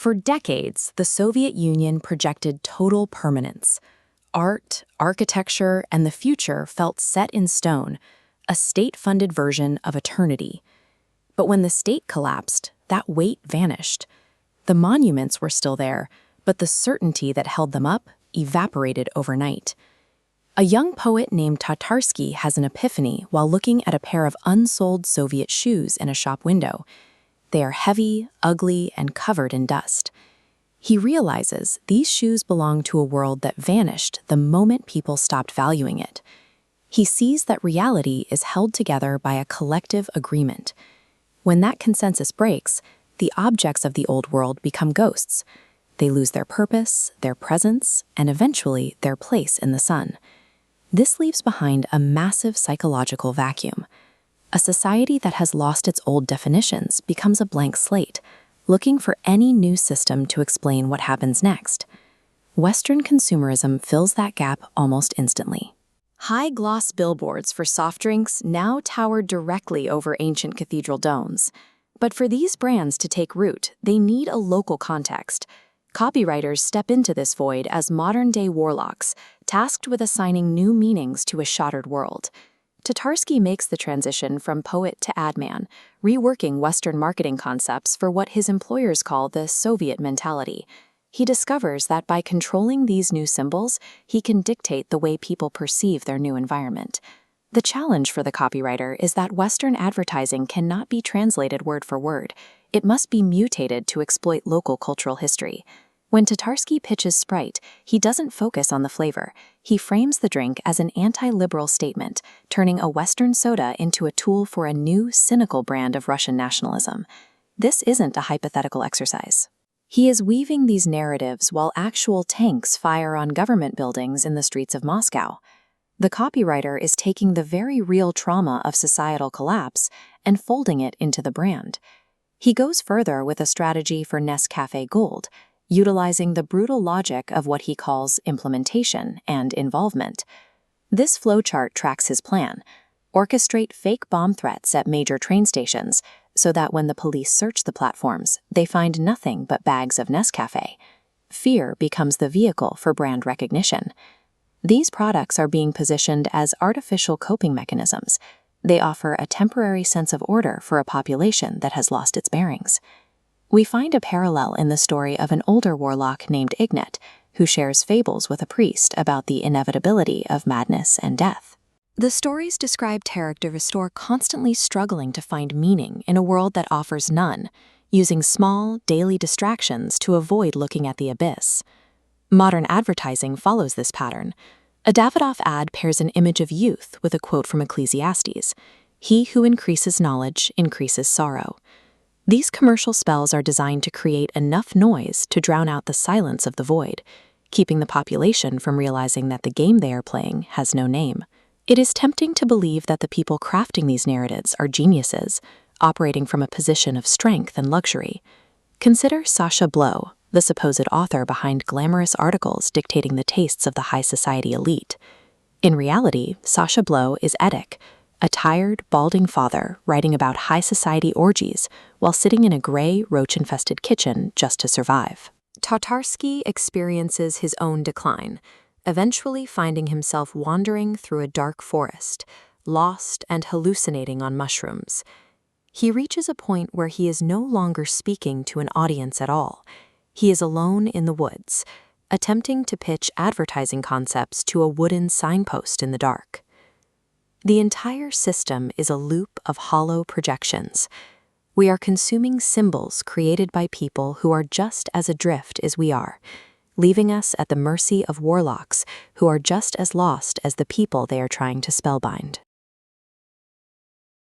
For decades, the Soviet Union projected total permanence. Art, architecture, and the future felt set in stone, a state-funded version of eternity. But when the state collapsed, that weight vanished. The monuments were still there, but the certainty that held them up evaporated overnight. A young poet named Tatarsky has an epiphany while looking at a pair of unsold Soviet shoes in a shop window. They are heavy, ugly, and covered in dust. He realizes these shoes belong to a world that vanished the moment people stopped valuing it. He sees that reality is held together by a collective agreement. When that consensus breaks, the objects of the old world become ghosts. They lose their purpose, their presence, and eventually their place in the sun. This leaves behind a massive psychological vacuum. A society that has lost its old definitions becomes a blank slate, looking for any new system to explain what happens next. Western consumerism fills that gap almost instantly. High-gloss billboards for soft drinks now tower directly over ancient cathedral domes. But for these brands to take root, they need a local context. Copywriters step into this void as modern-day warlocks, tasked with assigning new meanings to a shattered world. Tatarsky makes the transition from poet to ad man, reworking Western marketing concepts for what his employers call the Soviet mentality. He discovers that by controlling these new symbols, he can dictate the way people perceive their new environment. The challenge for the copywriter is that Western advertising cannot be translated word for word. It must be mutated to exploit local cultural history. When Tatarsky pitches Sprite, he doesn't focus on the flavor. He frames the drink as an anti-liberal statement, turning a Western soda into a tool for a new, cynical brand of Russian nationalism. This isn't a hypothetical exercise. He is weaving these narratives while actual tanks fire on government buildings in the streets of Moscow. The copywriter is taking the very real trauma of societal collapse and folding it into the brand. He goes further with a strategy for Nescafe Gold, utilizing the brutal logic of what he calls implementation and involvement. This flowchart tracks his plan: orchestrate fake bomb threats at major train stations so that when the police search the platforms, they find nothing but bags of Nescafe. Fear becomes the vehicle for brand recognition. These products are being positioned as artificial coping mechanisms. They offer a temporary sense of order for a population that has lost its bearings. We find a parallel in the story of an older warlock named Ignat, who shares fables with a priest about the inevitability of madness and death. The stories describe characters who are constantly struggling to find meaning in a world that offers none, using small, daily distractions to avoid looking at the abyss. Modern advertising follows this pattern. A Davidoff ad pairs an image of youth with a quote from Ecclesiastes: "He who increases knowledge increases sorrow." These commercial spells are designed to create enough noise to drown out the silence of the void, keeping the population from realizing that the game they are playing has no name. It is tempting to believe that the people crafting these narratives are geniuses, operating from a position of strength and luxury. Consider Sacha Blow, the supposed author behind glamorous articles dictating the tastes of the high society elite. In reality, Sacha Blow is Edik, a tired, balding father writing about high society orgies while sitting in a gray, roach-infested kitchen just to survive. Tatarsky experiences his own decline, eventually finding himself wandering through a dark forest, lost and hallucinating on mushrooms. He reaches a point where he is no longer speaking to an audience at all. He is alone in the woods, attempting to pitch advertising concepts to a wooden signpost in the dark. The entire system is a loop of hollow projections. We are consuming symbols created by people who are just as adrift as we are, leaving us at the mercy of warlocks who are just as lost as the people they are trying to spellbind.